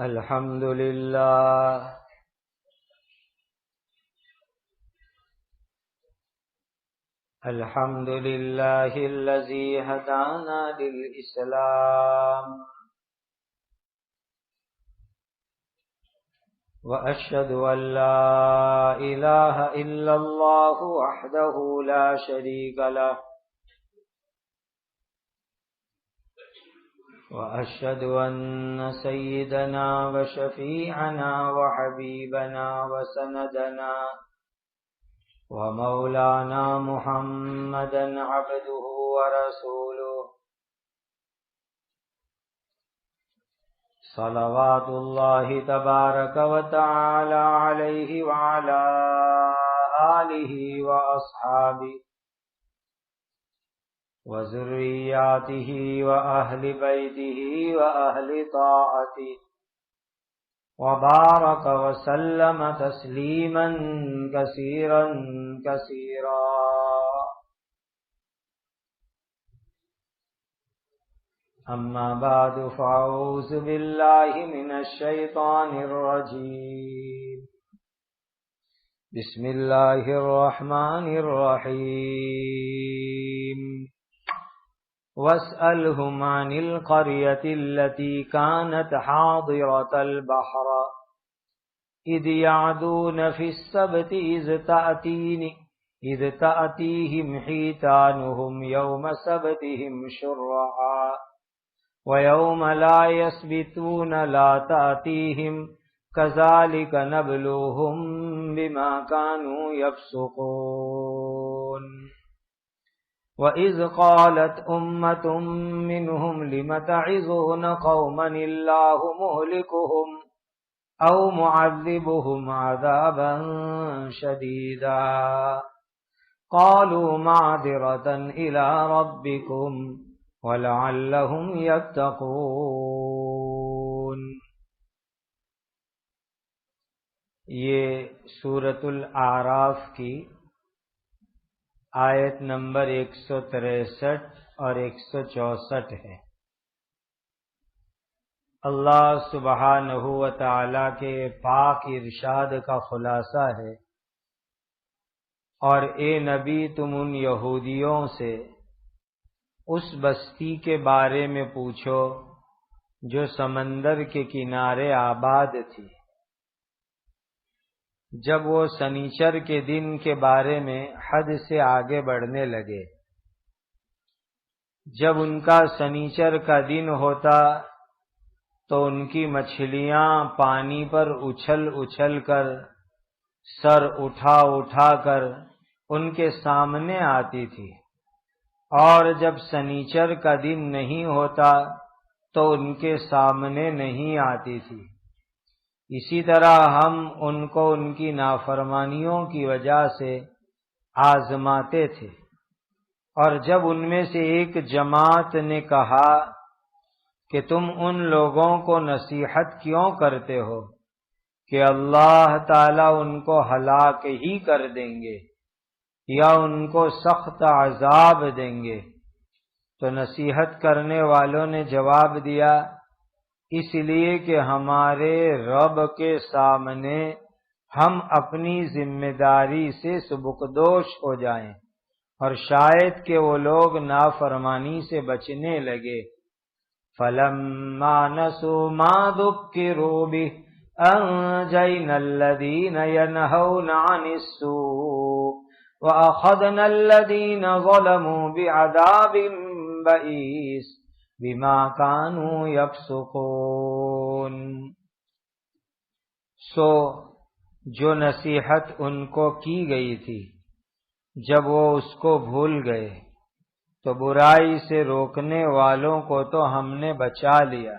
الحمد لله الحمد لله الذي هدانا للإسلام وأشهد أن لا إله إلا الله وحده لا شريك له وأشهد أن سيدنا وشفيعنا وحبيبنا وسندنا ومولانا محمدا عبده ورسوله صلوات الله تبارك وتعالى عليه وعلى آله وأصحابه وذرياته وأهل بيته وأهل طاعته وبارك وسلم تسليما كثيرا كثيرا. أما بعد فأعوذ بالله من الشيطان الرجيم. بسم الله الرحمن الرحيم. واسألهم عن القرية التي كانت حاضرة البحر إذ يعدون في السبت إذ تأتيهم حيتانهم يوم سبتهم شرعا ويوم لا يسبتون لا تأتيهم كذلك نبلوهم بما كانوا يفسقون. وَإِذْ قَالَتْ أُمَّةٌ مِّنْهُمْ لِمَ تَعِظُونَ قَوْمًا اللَّهُ مُهْلِكُهُمْ أَوْ مُعَذِّبُهُمْ عَذَابًا شَدِيدًا قَالُوا مَعْذِرَةً إِلَى رَبِّكُمْ وَلَعَلَّهُمْ يَتَّقُونَ. یہ سورۃ الاعراف کی آیت نمبر 163 اور 164 ہے. اللہ سبحانہ و تعالی کے پاک ارشاد کا خلاصہ ہے، اور اے نبی تم ان یہودیوں سے اس بستی کے بارے میں پوچھو جو سمندر کے کنارے آباد تھی، جب وہ سنیچر کے دن کے بارے میں حد سے آگے بڑھنے لگے. جب ان کا سنیچر کا دن ہوتا تو ان کی مچھلیاں پانی پر اچھل اچھل کر سر اٹھا اٹھا کر ان کے سامنے آتی تھی، اور جب سنیچر کا دن نہیں ہوتا تو ان کے سامنے نہیں آتی تھی. اسی طرح ہم ان کو ان کی نافرمانیوں کی وجہ سے آزماتے تھے. اور جب ان میں سے ایک جماعت نے کہا کہ تم ان لوگوں کو نصیحت کیوں کرتے ہو کہ اللہ تعالیٰ ان کو ہلاک ہی کر دیں گے یا ان کو سخت عذاب دیں گے، تو نصیحت کرنے والوں نے جواب دیا، اس لیے کہ ہمارے رب کے سامنے ہم اپنی ذمہ داری سے سبکدوش ہو جائیں اور شاید کہ وہ لوگ نافرمانی سے بچنے لگے. فَلَمَّا نَسُوا مَا ذُكِّرُوا بِهِ أَنجَيْنَا الَّذِينَ يَنْهَوْنَ عَنِ السُّوءِ وَأَخَذْنَا الَّذِينَ ظَلَمُوا بِعَذَابٍ بَئِيسٍ بما كانوا يفسقون. سو جو نصیحت ان کو کی گئی تھی جب وہ اس کو بھول گئے تو برائی سے روکنے والوں کو تو ہم نے بچا لیا،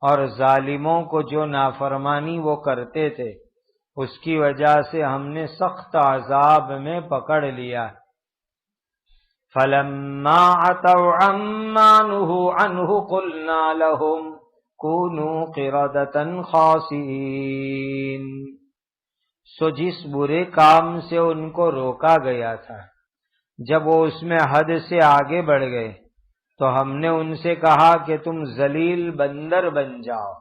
اور ظالموں کو جو نافرمانی وہ کرتے تھے اس کی وجہ سے ہم نے سخت عذاب میں پکڑ لیا. فَلَمَّا عَتَوْا عَمَّا نُهُوا عَنْهُ قُلْنَا لَهُمْ كُونُوا قِرَدَةً خَاسِئِينَ. سو جس برے کام سے ان کو روکا گیا تھا، جب وہ اس میں حد سے آگے بڑھ گئے تو ہم نے ان سے کہا کہ تم ذلیل بندر بن جاؤ.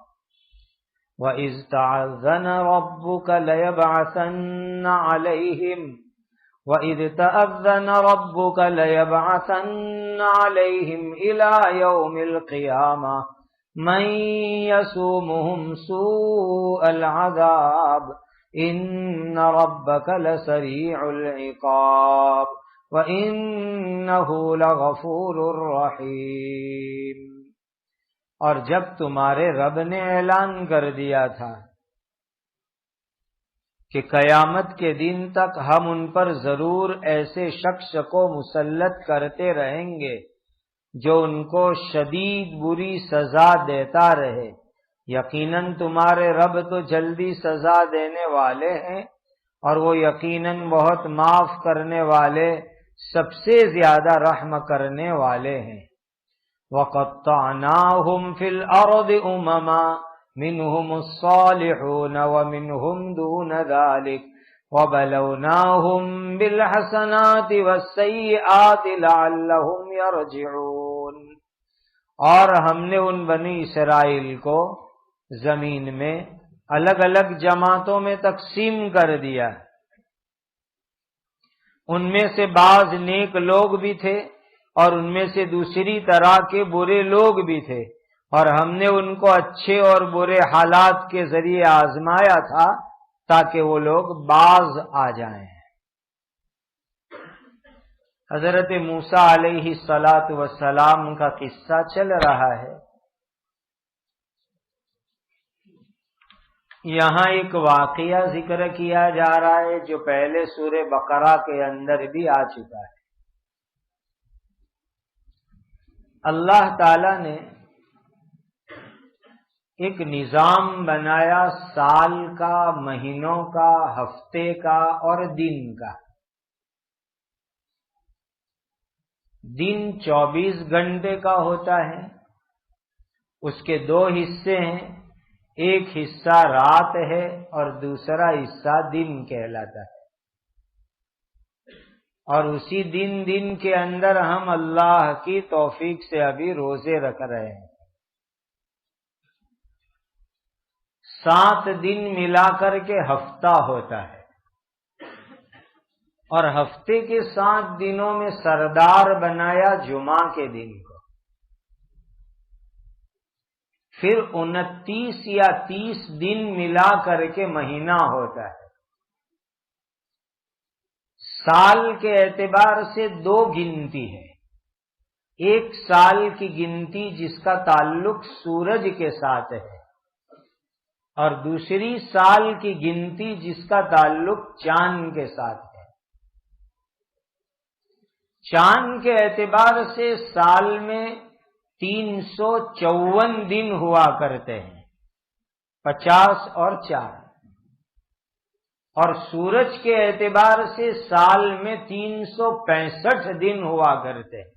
وَإِذْ تَعَذَّنَ رَبُّكَ لَيَبْعَثَنَّ عَلَيْهِمْ إِلَى يَوْمِ الْقِيَامَةِ مَن يَسُومُهُمْ سُوءَ الْعَذَابِ إِنَّ رَبَّكَ لَسَرِيعُ الْعِقَابِ وَإِنَّهُ لَغَفُورٌ رَّحِيمٌ۔ اور جب تمہارے رب نے اعلان کر دیا تھا کہ قیامت کے دن تک ہم ان پر ضرور ایسے شخص کو مسلط کرتے رہیں گے جو ان کو شدید بری سزا دیتا رہے، یقیناً تمہارے رب تو جلدی سزا دینے والے ہیں اور وہ یقیناً بہت معاف کرنے والے، سب سے زیادہ رحم کرنے والے ہیں۔ وَقَطَّعْنَاهُمْ فِي الْأَرْضِ أُمَمًا مِّنْهُمُ الصَّالِحُونَ وَمِنْهُمْ دُونَ ذَلِكَ وَبَلَوْنَاهُمْ بِالْحَسَنَاتِ وَالسَّيِّئَاتِ لَعَلَّهُمْ يَرْجِعُونَ۔ اور ہم نے ان بنی اسرائیل کو زمین میں الگ الگ جماعتوں میں تقسیم کر دیا، ان میں سے بعض نیک لوگ بھی تھے اور ان میں سے دوسری طرح کے برے لوگ بھی تھے، اور ہم نے ان کو اچھے اور برے حالات کے ذریعے آزمایا تھا تاکہ وہ لوگ باز آ جائیں۔ حضرت موسیٰ علیہ السلام کا قصہ چل رہا ہے۔ یہاں ایک واقعہ ذکر کیا جا رہا ہے جو پہلے سورہ بقرہ کے اندر بھی آ چکا ہے۔ اللہ تعالی نے ایک نظام بنایا سال کا، مہینوں کا، ہفتے کا اور دن کا۔ دن 24 گھنٹے کا ہوتا ہے، اس کے دو حصے ہیں، ایک حصہ رات ہے اور دوسرا حصہ دن کہلاتا ہے۔ اور اسی دن کے اندر ہم اللہ کی توفیق سے ابھی روزے رکھ رہے ہیں۔ 7 دن ملا کر کے ہفتہ ہوتا ہے، اور ہفتے کے 7 دنوں میں سردار بنایا جمعہ کے دن کو۔ پھر 29 یا 30 دن ملا کر کے مہینہ ہوتا ہے۔ سال کے اعتبار سے 2 گنتی ہے، ایک سال کی گنتی جس کا تعلق سورج کے ساتھ ہے، اور دوسری سال کی گنتی جس کا تعلق چاند کے ساتھ ہے۔ چاند کے اعتبار سے سال میں 354 دن ہوا کرتے ہیں، 50 اور 4، اور سورج کے اعتبار سے سال میں 365 دن ہوا کرتے ہیں۔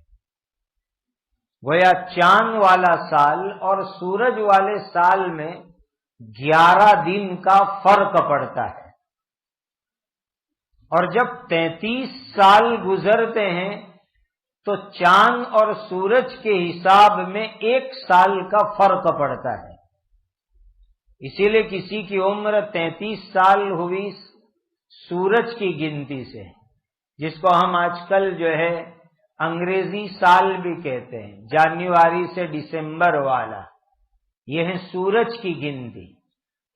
گویا چاند والا سال اور سورج والے سال میں 11 دن کا فرق پڑتا ہے، اور جب 33 سال گزرتے ہیں تو چاند اور سورج کے حساب میں 1 سال کا فرق پڑتا ہے۔ اسی لیے کسی کی عمر 33 سال ہوئی سورج کی گنتی سے، جس کو ہم آج کل جو ہے انگریزی سال بھی کہتے ہیں، جنوری سے دسمبر والا، یہ ہے سورج کی گنتی۔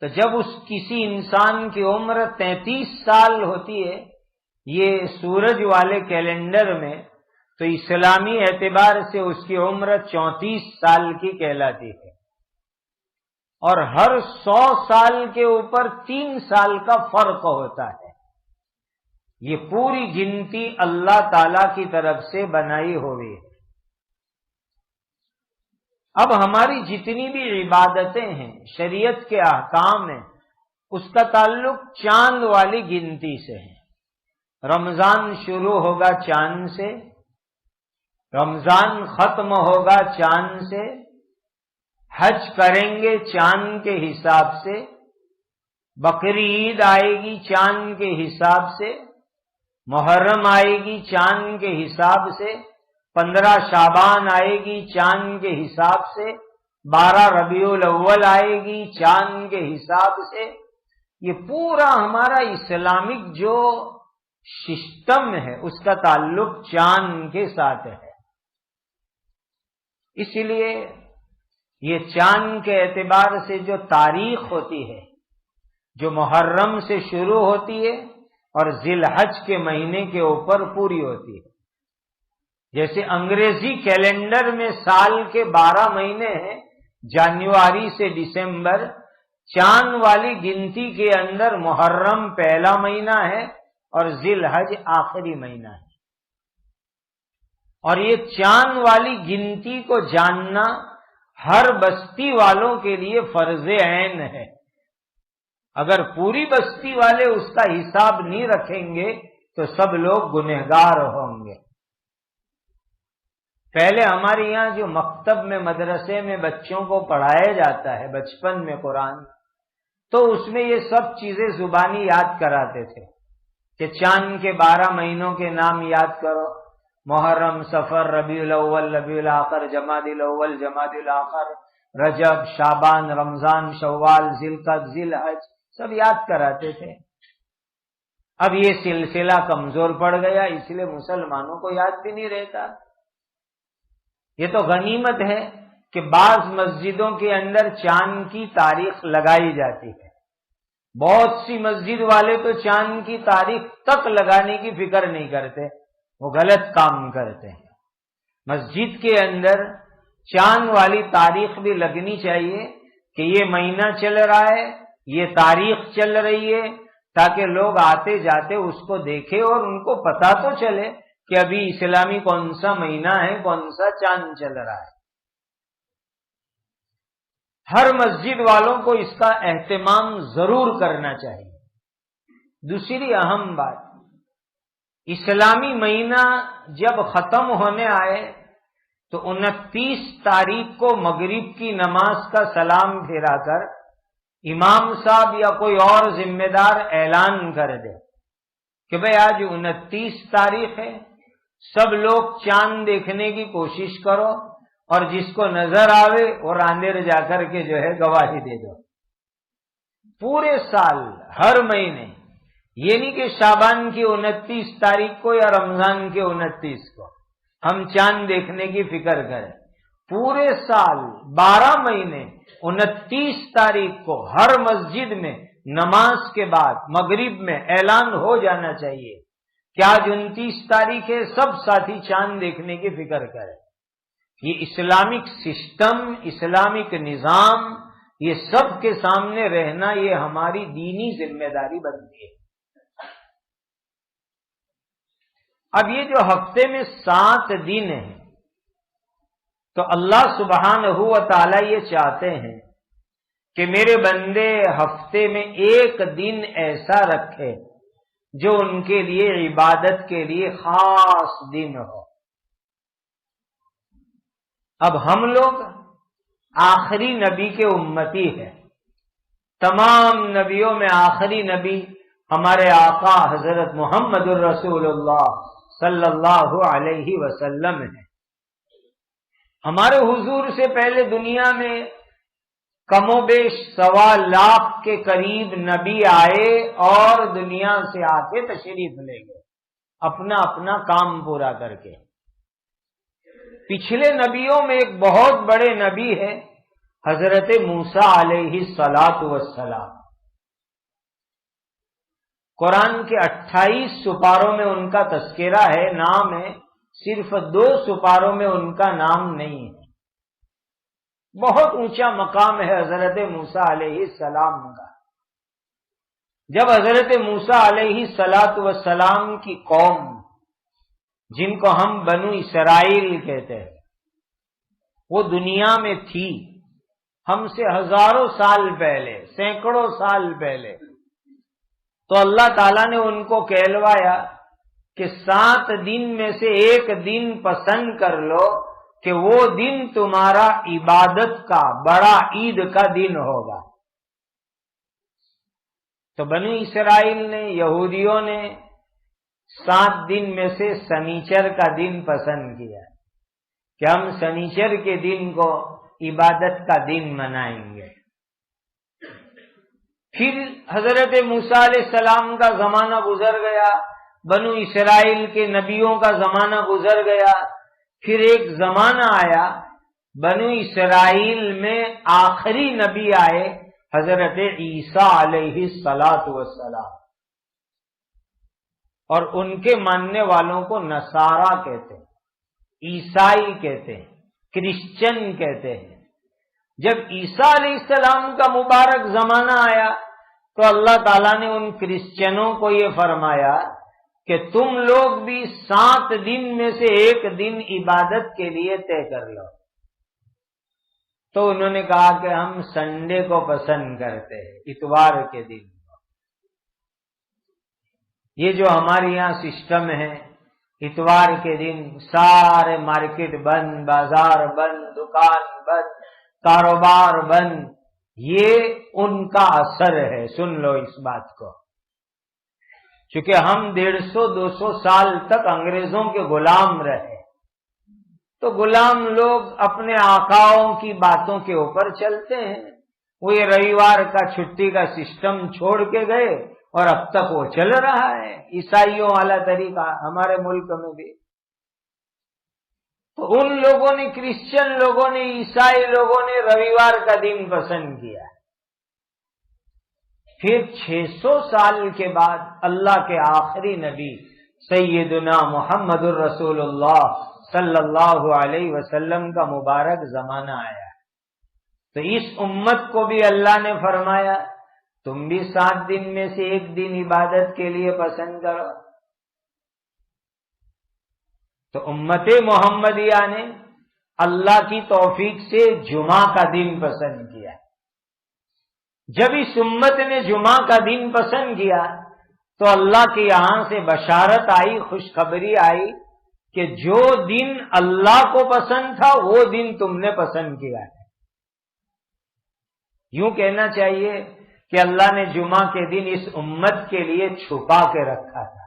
تو جب کسی انسان کی عمر 33 سال ہوتی ہے یہ سورج والے کیلنڈر میں، تو اسلامی اعتبار سے اس کی عمر 34 سال کی کہلاتی ہے، اور ہر 100 سال کے اوپر 3 سال کا فرق ہوتا ہے۔ یہ پوری گنتی اللہ تعالی کی طرف سے بنائی ہوئی ہے۔ اب ہماری جتنی بھی عبادتیں ہیں، شریعت کے احکام ہیں، اس کا تعلق چاند والی گنتی سے ہے۔ رمضان شروع ہوگا چاند سے، رمضان ختم ہوگا چاند سے، حج کریں گے چاند کے حساب سے، بقری عید آئے گی چاند کے حساب سے، محرم آئے گی چاند کے حساب سے، 15 شعبان آئے گی چاند کے حساب سے، 12 ربیع الاول آئے گی چاند کے حساب سے. یہ پورا ہمارا اسلامک جو سسٹم ہے اس کا تعلق چاند کے ساتھ ہے. اس لیے یہ چاند کے اعتبار سے جو تاریخ ہوتی ہے، جو محرم سے شروع ہوتی ہے اور ذی الحج کے مہینے کے اوپر پوری ہوتی ہے. جیسے انگریزی کیلنڈر میں سال کے 12 مہینے ہیں، جنوری سے دسمبر. چاند والی گنتی کے اندر محرم پہلا مہینہ ہے اور ذی الحج آخری مہینہ ہے. اور یہ چاند والی گنتی کو جاننا ہر بستی والوں کے لیے فرض عین ہے. اگر پوری بستی والے اس کا حساب نہیں رکھیں گے تو سب لوگ گنہگار ہوں گے. پہلے ہمارے یہاں جو مکتب میں مدرسے میں بچوں کو پڑھایا جاتا ہے بچپن میں قرآن، تو اس میں یہ سب چیزیں زبانی یاد کراتے تھے کہ چاند کے 12 مہینوں کے نام یاد کرو، محرم، صفر، ربیع الاول، ربیع الاخر، جمادی الاول، جمادی الاخر، رجب، شعبان، رمضان، شوال، ذی القعدہ، ذی الحج، سب یاد کراتے تھے. اب یہ سلسلہ کمزور پڑ گیا، اس لیے مسلمانوں کو یاد بھی نہیں رہتا. یہ تو غنیمت ہے کہ بعض مسجدوں کے اندر چاند کی تاریخ لگائی جاتی ہے. بہت سی مسجد والے تو چاند کی تاریخ تک لگانے کی فکر نہیں کرتے، وہ غلط کام کرتے ہیں. مسجد کے اندر چاند والی تاریخ بھی لگنی چاہیے کہ یہ مہینہ چل رہا ہے، یہ تاریخ چل رہی ہے، تاکہ لوگ آتے جاتے اس کو دیکھیں اور ان کو پتہ تو چلے کہ ابھی اسلامی کون سا مہینہ ہے، کون سا چاند چل رہا ہے. ہر مسجد والوں کو اس کا اہتمام ضرور کرنا چاہیے. دوسری اہم بات، اسلامی مہینہ جب ختم ہونے آئے تو 29 تاریخ کو مغرب کی نماز کا سلام پھیرا کر امام صاحب یا کوئی اور ذمہ دار اعلان کر دے کہ بھئی آج 29 تاریخ ہے، سب لوگ چاند دیکھنے کی کوشش کرو اور جس کو نظر آوے وہ راندیر جا کر کے جو ہے گواہی دے دو. پورے سال ہر مہینے، یہ نہیں کہ شعبان کی 29 تاریخ کو یا رمضان کے 29 کو ہم چاند دیکھنے کی فکر کریں. پورے سال 12 مہینے 29 تاریخ کو ہر مسجد میں نماز کے بعد مغرب میں اعلان ہو جانا چاہیے کہ آج 29 تاریخ ہے، سب ساتھی چاند دیکھنے کی فکر کریں. یہ اسلامک سسٹم، اسلامک نظام، یہ سب کے سامنے رہنا یہ ہماری دینی ذمہ داری بنتی ہے. اب یہ جو ہفتے میں 7 دن ہیں تو اللہ سبحانہ و تعالی یہ چاہتے ہیں کہ میرے بندے ہفتے میں ایک دن ایسا رکھے جو ان کے لیے عبادت کے لیے خاص دن ہو. اب ہم لوگ آخری نبی کے امتی ہیں. تمام نبیوں میں آخری نبی ہمارے آقا حضرت محمد الرسول اللہ صلی اللہ علیہ وسلم ہیں. ہمارے حضور سے پہلے دنیا میں کم و بیش 1.25 لاکھ کے قریب نبی آئے اور دنیا سے آ کے تشریف لے گئے اپنا اپنا کام پورا کر کے. پچھلے نبیوں میں ایک بہت بڑے نبی ہے حضرت موسیٰ علیہ السلام. قرآن کے 28 سپاروں میں ان کا تذکرہ ہے، نام ہے. صرف 2 سپاروں میں ان کا نام نہیں ہے. بہت اونچا مقام ہے حضرت موسیٰ علیہ السلام کا. جب حضرت موسیٰ علیہ السلام کی قوم، جن کو ہم بنو اسرائیل کہتے ہیں، وہ دنیا میں تھی ہم سے ہزاروں سال پہلے، سینکڑوں سال پہلے، تو اللہ تعالیٰ نے ان کو کہلوایا کہ 7 دن میں سے ایک دن پسند کر لو کہ وہ دن تمہارا عبادت کا، بڑا عید کا دن ہوگا. تو بنو اسرائیل نے، یہودیوں نے 7 دن میں سے سنیچر کا دن پسند کیا کہ ہم سنیچر کے دن کو عبادت کا دن منائیں گے۔ پھر حضرت موسیٰ علیہ السلام کا زمانہ گزر گیا، بنو اسرائیل کے نبیوں کا زمانہ گزر گیا، پھر ایک زمانہ آیا بنو اسرائیل میں آخری نبی آئے حضرت عیسیٰ علیہ السلام، اور ان کے ماننے والوں کو نصارہ کہتے ہیں، عیسائی کہتے ہیں، کرسچن کہتے ہیں۔ جب عیسیٰ علیہ السلام کا مبارک زمانہ آیا تو اللہ تعالیٰ نے ان کرسچنوں کو یہ فرمایا کہ تم لوگ بھی 7 دن میں سے ایک دن عبادت کے لیے طے کر لو۔ تو انہوں نے کہا کہ ہم سنڈے کو پسند کرتے ہیں، اتوار کے دن۔ یہ جو ہمارے یہاں سسٹم ہے، اتوار کے دن سارے مارکیٹ بند، بازار بند، دکان بند، کاروبار بند، یہ ان کا اثر ہے۔ سن لو اس بات کو، چونکہ ہم 150-200 سال تک انگریزوں کے غلام رہے، تو غلام لوگ اپنے آقاؤں کی باتوں کے اوپر چلتے ہیں۔ وہ یہ رویوار کا چھٹی کا سسٹم چھوڑ کے گئے اور اب تک وہ چل رہا ہے، عیسائیوں والا طریقہ ہمارے ملک میں بھی۔ تو ان لوگوں نے، کرسچن لوگوں نے، عیسائی لوگوں نے رویوار کا دن پسند کیا۔ پھر 600 سال کے بعد اللہ کے آخری نبی سیدنا محمد الرسول اللہ صلی اللہ علیہ وسلم کا مبارک زمانہ آیا، تو اس امت کو بھی اللہ نے فرمایا تم بھی 7 دن میں سے ایک دن عبادت کے لیے پسند کرو۔ تو امت محمدیہ نے اللہ کی توفیق سے جمعہ کا دن پسند کیا۔ جب اس امت نے جمعہ کا دن پسند کیا تو اللہ کے یہاں سے بشارت آئی، خوشخبری آئی کہ جو دن اللہ کو پسند تھا وہ دن تم نے پسند کیا ہے۔ یوں کہنا چاہیے کہ اللہ نے جمعہ کے دن اس امت کے لیے چھپا کے رکھا تھا،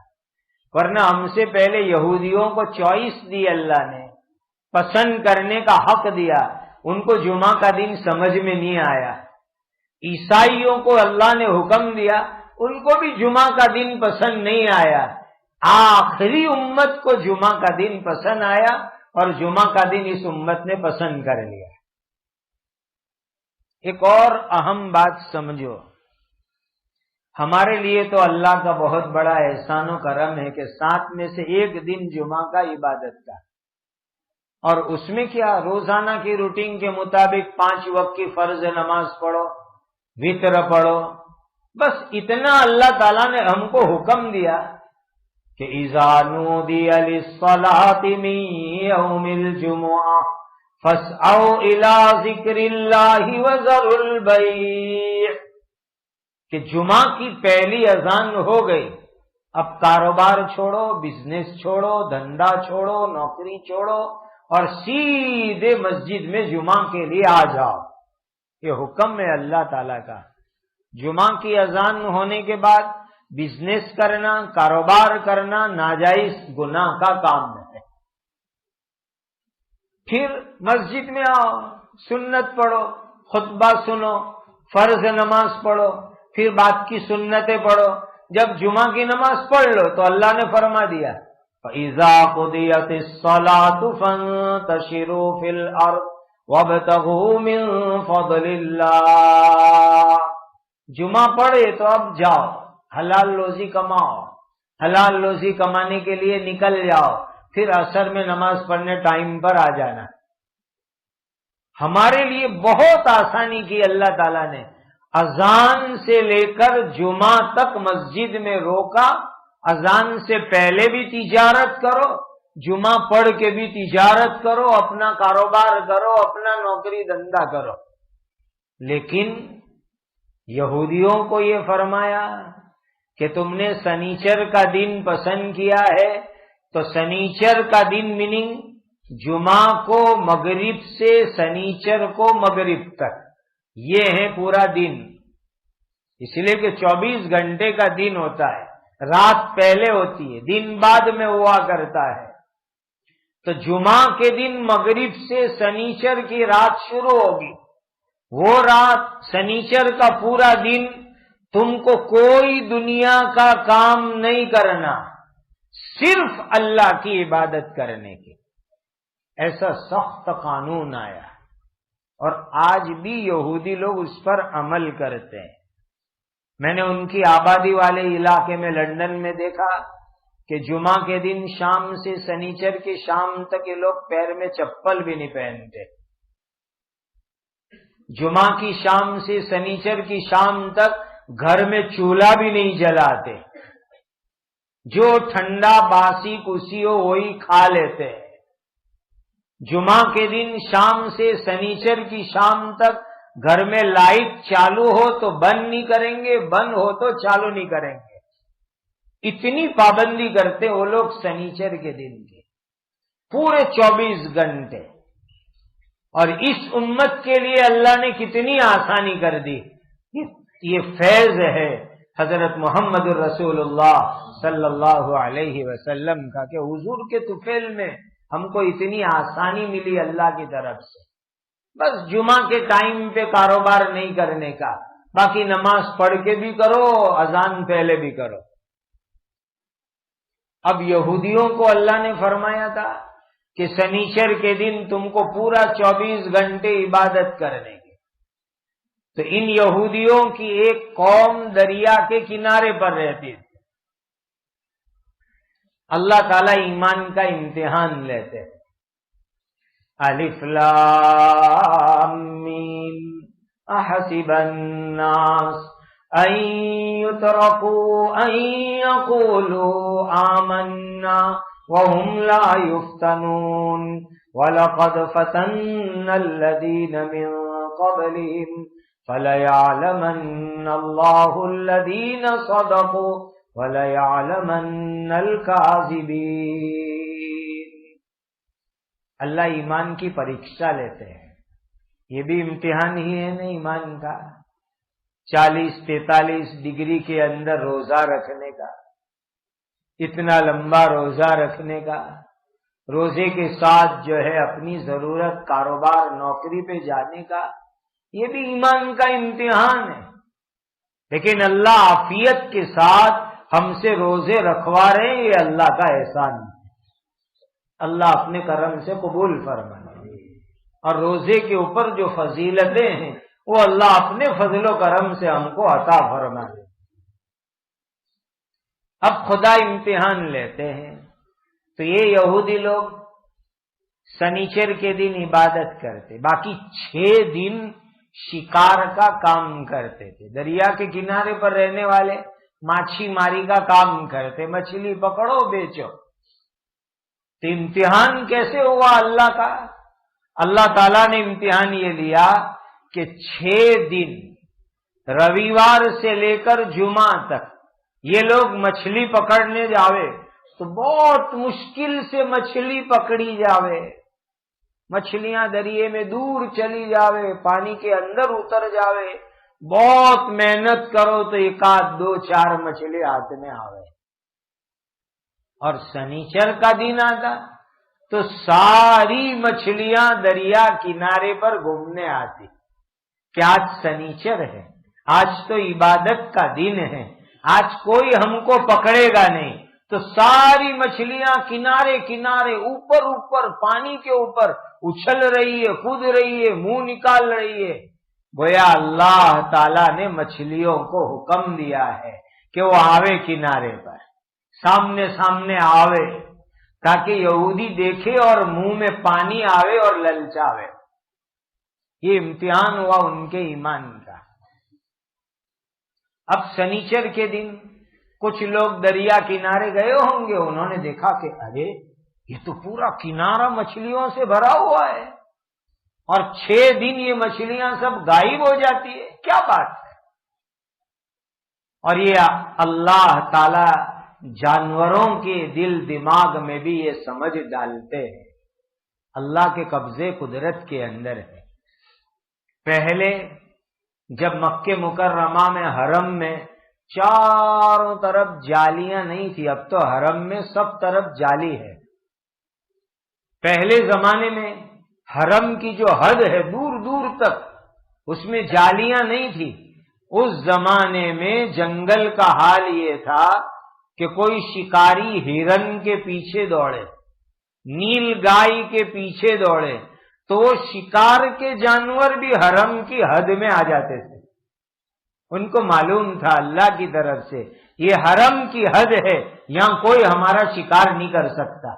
ورنہ ہم سے پہلے یہودیوں کو چوائس دی، اللہ نے پسند کرنے کا حق دیا، ان کو جمعہ کا دن سمجھ میں نہیں آیا۔ عیسائیوں کو اللہ نے حکم دیا، ان کو بھی جمعہ کا دن پسند نہیں آیا۔ آخری امت کو جمعہ کا دن پسند آیا اور جمعہ کا دن اس امت نے پسند کر لیا۔ ایک اور اہم بات سمجھو، ہمارے لیے تو اللہ کا بہت بڑا احسان و کرم ہے کہ 7 میں سے ایک دن جمعہ کا عبادت کا، اور اس میں کیا، روزانہ کی روٹین کے مطابق 5 وقت کی فرض نماز پڑھو، وتر پڑھو، بس اتنا اللہ تعالیٰ نے ہم کو حکم دیا کہ اذا نودی للصلاۃ من یوم الجمعہ فاسعوا الی ذکر اللہ وذروا البیع، کہ جمعہ کی پہلی اذان ہو گئی، اب کاروبار چھوڑو، بزنس چھوڑو، دھندا چھوڑو، نوکری چھوڑو اور سیدھے مسجد میں جمعہ کے لیے آ جاؤ۔ یہ حکم ہے اللہ تعالیٰ کا۔ جمعہ کی اذان ہونے کے بعد بزنس کرنا، کاروبار کرنا ناجائز گناہ کا کام ہے۔ پھر مسجد میں آؤ، سنت پڑھو، خطبہ سنو، فرض نماز پڑھو، پھر بعد کی سنتیں پڑھو۔ جب جمعہ کی نماز پڑھ لو تو اللہ نے فرما دیا فَإِذَا قُضِيَتِ الصَّلَاةُ فَانتَشِرُوا فِي الْأَرْضِ وَابْتَغُوا مِن فَضْلِ اللَّهِ، جمعہ پڑھے تو اب جاؤ، حلال روزی کماؤ، حلال روزی کمانے کے لیے نکل جاؤ، پھر عصر میں نماز پڑھنے ٹائم پر آ جانا۔ ہمارے لیے بہت آسانی کی اللہ تعالیٰ نے، اذان سے لے کر جمعہ تک مسجد میں روکا۔ اذان سے پہلے بھی تجارت کرو، جمعہ پڑھ کے بھی تجارت کرو، اپنا کاروبار کرو، اپنا نوکری دھندا کرو۔ لیکن یہودیوں کو یہ فرمایا کہ تم نے سنیچر کا دن پسند کیا ہے، تو سنیچر کا دن میننگ جمعہ کو مغرب سے سنیچر کو مغرب تک، یہ ہے پورا دن، اس لیے کہ 24 گھنٹے کا دن ہوتا ہے، رات پہلے ہوتی ہے، دن بعد میں ہوا کرتا ہے۔ تو جمعہ کے دن مغرب سے سنیچر کی رات شروع ہوگی، وہ رات سنیچر کا پورا دن تم کو کوئی دنیا کا کام نہیں کرنا، صرف اللہ کی عبادت کرنے کی، ایسا سخت قانون آیا، اور آج بھی یہودی لوگ اس پر عمل کرتے ہیں۔ میں نے ان کی آبادی والے علاقے میں لندن میں دیکھا کہ جمعہ کے دن شام سے سنیچر کی شام تک یہ لوگ پیر میں چپل بھی نہیں پہنتے، جمعہ کی شام سے سنیچر کی شام تک گھر میں چولہا بھی نہیں جلاتے، جو ٹھنڈا باسی کسی ہو وہی کھا لیتے ہیں۔ جمعہ کے دن شام سے سنیچر کی شام تک گھر میں لائٹ چالو ہو تو بند نہیں کریں گے، بند ہو تو چالو نہیں کریں گے، اتنی پابندی کرتے وہ لوگ سنیچر کے دن کی، پورے 24 گھنٹے۔ اور اس امت کے لیے اللہ نے کتنی آسانی کر دی، یہ فیض ہے حضرت محمد الرسول اللہ صلی اللہ علیہ وسلم کا کہ حضور کے طفیل میں ہم کو اتنی آسانی ملی اللہ کی طرف سے۔ بس جمعہ کے ٹائم پہ کاروبار نہیں کرنے کا، باقی نماز پڑھ کے بھی کرو، اذان پہلے بھی کرو۔ اب یہودیوں کو اللہ نے فرمایا تھا کہ سنیچر کے دن تم کو پورا 24 گھنٹے عبادت کرنے کی، تو ان یہودیوں کی ایک قوم دریا کے کنارے پر رہتی تھی۔ اللہ تعالیٰ ایمان کا امتحان لیتے ہیں۔ الف لام میم احسب الناس ان يتركوا ان يقولوا آمنا وهم لا يفتنون وَلَقَدْ فَتَنَّا الَّذِينَ مِن قَبْلِهِمْ فَلَيَعْلَمَنَّ اللَّهُ الَّذِينَ صَدَقُوا وَلَيَعْلَمَنَّ الْكَاذِبِينَ۔ اللہ ایمان کی پریکشا لیتے ہیں، یہ بھی امتحان ہی ہے نا ایمان کا۔ 40-43 ڈگری کے اندر روزہ رکھنے کا، اتنا لمبا روزہ رکھنے کا، روزے کے ساتھ جو ہے اپنی ضرورت کاروبار نوکری پہ جانے کا، یہ بھی ایمان کا امتحان ہے۔ لیکن اللہ عافیت کے ساتھ ہم سے روزے رکھوا رہے ہیں، یہ اللہ کا احسان ہے، اللہ اپنے کرم سے قبول فرمائے۔ اور روزے کے اوپر جو فضیلتیں ہیں وہ اللہ اپنے فضل و کرم سے ہم کو عطا فرمائے۔ اب خدا امتحان لیتے ہیں، تو یہ یہودی لوگ سنیچر کے دن عبادت کرتے، باقی 6 دن شکار کا کام کرتے تھے۔ دریا کے کنارے پر رہنے والے ماچھی ماری کا کام کرتے، مچھلی پکڑو بیچو۔ تو امتحان کیسے ہوا اللہ کا؟ اللہ تعالیٰ نے امتحان یہ لیا کہ 6 دن رویوار سے لے کر جمعہ تک یہ لوگ مچھلی پکڑنے جاوے تو بہت مشکل سے مچھلی پکڑی جاوے، مچھلیاں دریے میں دور چلی جاوے، پانی کے اندر اتر جاوے، بہت محنت کرو تو 1 آدھ 2 4 مچھلی ہاتھ میں آوے۔ اور سنیچر کا دن آتا تو ساری مچھلیاں دریا کنارے پر گھومنے آتی کہ آج سنیچر ہے، آج تو عبادت کا دن ہے، آج کوئی ہم کو پکڑے گا نہیں، تو ساری مچھلیاں کنارے کنارے اوپر اوپر پانی کے اوپر اچھل رہی ہے، کود رہی ہے، منہ نکال رہی ہے۔ گویا اللہ تعالیٰ نے مچھلیوں کو حکم دیا ہے کہ وہ آوے کنارے پر، سامنے سامنے آوے، تاکہ یہودی دیکھے اور منہ میں پانی آوے اور للچاوے۔ یہ امتحان ہوا ان کے ایمان کا۔ اب سنیچر کے دن کچھ لوگ دریا کنارے گئے ہوں گے، انہوں نے دیکھا کہ ارے یہ تو پورا کنارہ مچھلیوں سے بھرا ہوا ہے، اور 6 دن یہ مچھلیاں سب غائب ہو جاتی ہے، کیا بات ہے؟ اور یہ اللہ تعالی جانوروں کے دل دماغ میں بھی یہ سمجھ ڈالتے ہیں، اللہ کے قبضے قدرت کے اندر ہے۔ پہلے جب مکہ مکرمہ میں حرم میں چاروں طرف جالیاں نہیں تھی، اب تو حرم میں سب طرف جالی ہے، پہلے زمانے میں حرم کی جو حد ہے دور دور تک، اس میں جالیاں نہیں تھی۔ اس زمانے میں جنگل کا حال یہ تھا کہ کوئی شکاری ہرن کے پیچھے دوڑے، نیل گائے کے پیچھے دوڑے تو وہ شکار کے جانور بھی حرم کی حد میں آ جاتے تھے۔ ان کو معلوم تھا اللہ کی طرف سے یہ حرم کی حد ہے، یہاں کوئی ہمارا شکار نہیں کر سکتا،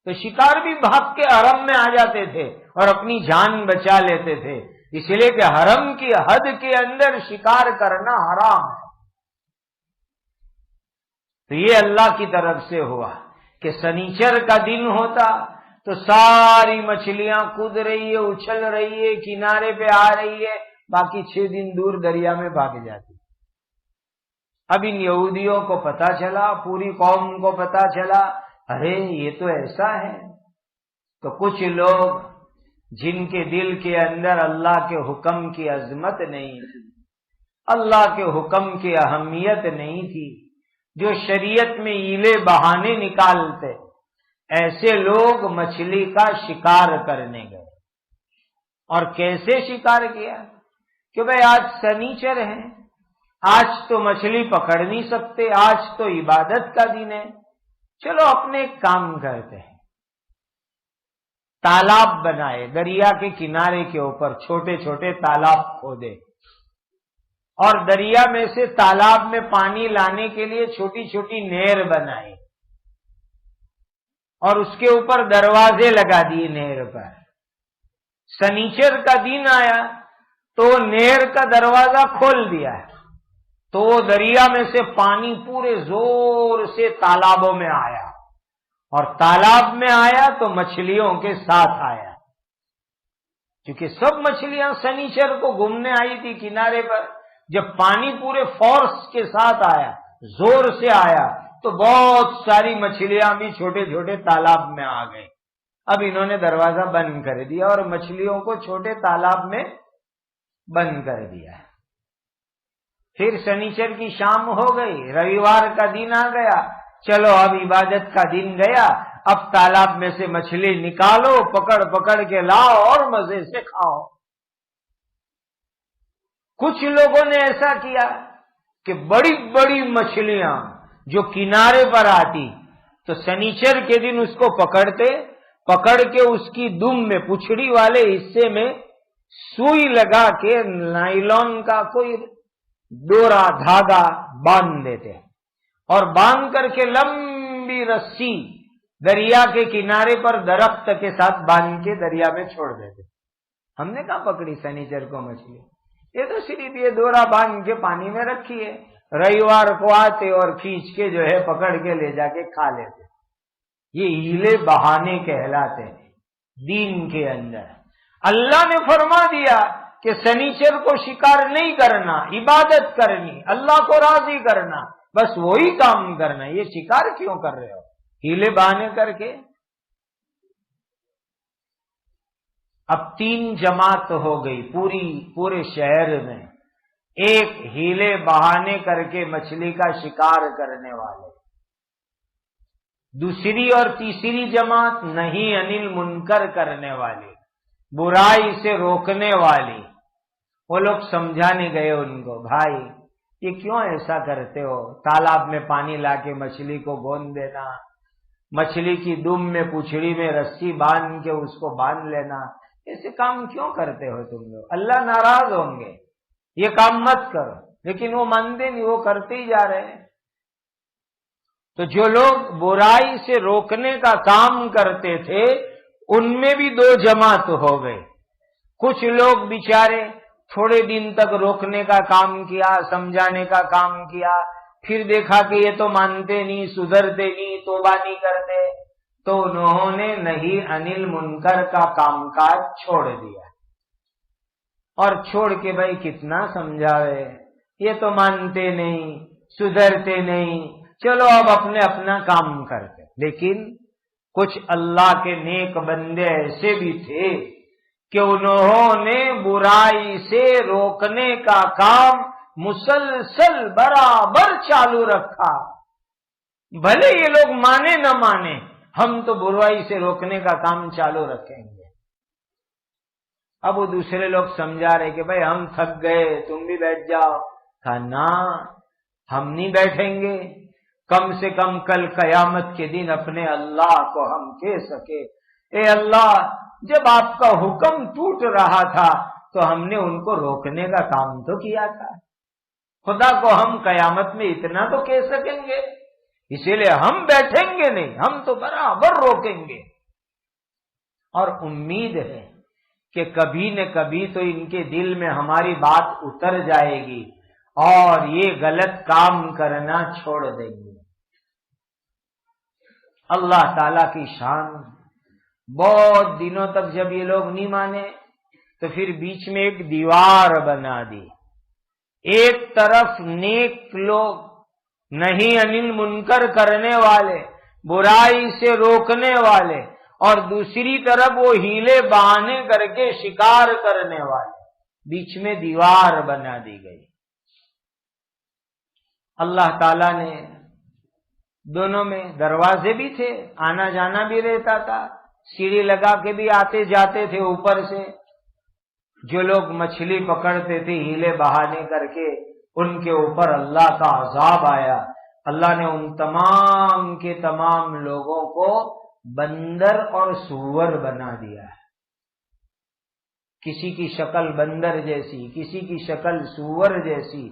تو شکار بھی بھاگ کے حرم میں آ جاتے تھے اور اپنی جان بچا لیتے تھے، اس لیے کہ حرم کی حد کے اندر شکار کرنا حرام ہے۔ تو یہ اللہ کی طرف سے ہوا کہ سنیچر کا دن ہوتا تو ساری مچھلیاں کود رہی ہے، اچھل رہی ہے، کنارے پہ آ رہی ہے، باقی 6 دن دور دریا میں بھاگ جاتی۔ اب ان یہودیوں کو پتا چلا، پوری قوم کو پتا چلا، ارے یہ تو ایسا ہے۔ تو کچھ لوگ جن کے دل کے اندر اللہ کے حکم کی عظمت نہیں تھی، اللہ کے حکم کی اہمیت نہیں تھی، جو شریعت میں ہیلے بہانے نکالتے، ایسے لوگ مچھلی کا شکار کرنے گئے۔ اور کیسے شکار کیا کہ بھئی آج سنیچر ہے، آج تو مچھلی پکڑ نہیں سکتے، آج تو عبادت کا دن ہے، چلو اپنے کام کرتے ہیں۔ تالاب بنائے، دریا کے کنارے کے اوپر چھوٹے چھوٹے تالاب کھودے، اور دریا میں سے تالاب میں پانی لانے کے لیے چھوٹی چھوٹی نہر بنائی، اور اس کے اوپر دروازے لگا دیے نہر پر۔ سنیچر کا دن آیا تو نہر کا دروازہ کھول دیا ہے، تو وہ دریا میں سے پانی پورے زور سے تالابوں میں آیا، اور تالاب میں آیا تو مچھلیوں کے ساتھ آیا، کیونکہ سب مچھلیاں سنیچر کو گھومنے آئی تھی کنارے پر۔ جب پانی پورے فورس کے ساتھ آیا، زور سے آیا، تو بہت ساری مچھلیاں بھی چھوٹے چھوٹے تالاب میں آ گئی۔ اب انہوں نے دروازہ بند کر دیا اور مچھلیوں کو چھوٹے تالاب میں بند کر دیا۔ پھر سنیچر کی شام ہو گئی، رویوار کا دن آ گیا، چلو اب عبادت کا دن گیا، اب تالاب میں سے مچھلی نکالو، پکڑ پکڑ کے لاؤ اور مزے سے کھاؤ۔ کچھ لوگوں نے ایسا کیا کہ بڑی بڑی مچھلیاں جو کنارے پر آتی تو سنیچر کے دن اس کو پکڑ کے اس کی دم میں، پچھڑی والے حصے میں سوئی لگا کے نائلون کا کوئی ڈورا دھاگا باندھ دیتے، اور باندھ کر کے لمبی رسی دریا کے کنارے پر درخت کے ساتھ باندھ کے دریا میں چھوڑ دیتے۔ ہم نے کہاں پکڑی سنیچر کو مچھلی، یہ تو صرف یہ ڈورا باندھ کے پانی میں رکھی ہے، رویوار کو آتے اور کھینچ کے جو ہے پکڑ کے لے جا کے کھا لیتے۔ یہ ہیلے بہانے کہلاتے ہیں دین کے اندر۔ اللہ نے فرما دیا کہ سنیچر کو شکار نہیں کرنا، عبادت کرنی، اللہ کو راضی کرنا، بس وہی کام کرنا، یہ شکار کیوں کر رہے ہو ہیلے بہانے کر کے؟ اب 3 جماعت ہو گئی پورے شہر میں، ایک ہیلے بہانے کر کے مچھلی کا شکار کرنے والے، دوسری اور تیسری جماعت نہیں انل منکر کرنے والی، برائی سے روکنے والی۔ وہ لوگ سمجھانے گئے ان کو، بھائی یہ کیوں ایسا کرتے ہو؟ تالاب میں پانی لا کے مچھلی کو گون دینا، مچھلی کی دم میں پچھڑی میں رسی باندھ کے اس کو باندھ لینا، ایسے کام کیوں کرتے ہو تم لوگ؟ اللہ ناراض ہوں گے، یہ کام مت کرو۔ لیکن وہ مانتے نہیں، وہ کرتے ہی جا رہے ہیں۔ تو جو لوگ برائی سے روکنے کا کام کرتے تھے ان میں بھی 2 جماعت ہو گئے۔ کچھ لوگ بیچارے تھوڑے دن تک روکنے کا کام کیا، سمجھانے کا کام کیا، پھر دیکھا کہ یہ تو مانتے نہیں، سدھرتے نہیں، توبہ نہیں کرتے، تو انہوں نے نہیں انل منکر کا کام کاج چھوڑ دیا، اور چھوڑ کے بھائی کتنا سمجھاوے، یہ تو مانتے نہیں، سدھرتے نہیں، چلو اب اپنا کام کرتے۔ لیکن کچھ اللہ کے نیک بندے ایسے بھی تھے کہ انہوں نے برائی سے روکنے کا کام مسلسل برابر چالو رکھا، بھلے یہ لوگ مانے نہ مانے، ہم تو برائی سے روکنے کا کام چالو رکھیں گے۔ اب وہ دوسرے لوگ سمجھا رہے کہ بھائی ہم تھک گئے، تم بھی بیٹھ جاؤ۔ کہا نہ، ہم نہیں بیٹھیں گے، کم سے کم کل قیامت کے دن اپنے اللہ کو ہم کہہ سکے اے اللہ، جب آپ کا حکم ٹوٹ رہا تھا تو ہم نے ان کو روکنے کا کام تو کیا تھا، خدا کو ہم قیامت میں اتنا تو کہہ سکیں گے، اسی لیے ہم بیٹھیں گے نہیں، ہم تو برابر روکیں گے۔ اور امید ہے کہ کبھی نہ کبھی تو ان کے دل میں ہماری بات اتر جائے گی اور یہ غلط کام کرنا چھوڑ دیں گے۔ اللہ تعالی کی شان، بہت دنوں تک جب یہ لوگ نہیں مانے تو پھر بیچ میں ایک دیوار بنا دی، ایک طرف نیک لوگ، نہیں انل منکر کرنے والے، برائی سے روکنے والے، اور دوسری طرف وہ ہیلے بہانے کر کے شکار کرنے والے، بیچ میں دیوار بنا دی گئی۔ اللہ تعالی نے دونوں میں دروازے بھی تھے، آنا جانا بھی رہتا تھا، سیڑھی لگا کے بھی آتے جاتے تھے اوپر سے۔ جو لوگ مچھلی پکڑتے تھے ہیلے بہانے کر کے، ان کے اوپر اللہ کا عذاب آیا۔ اللہ نے ان تمام کے تمام لوگوں کو بندر اور سور بنا دیا ہے، کسی کی شکل بندر جیسی، کسی کی شکل سور جیسی۔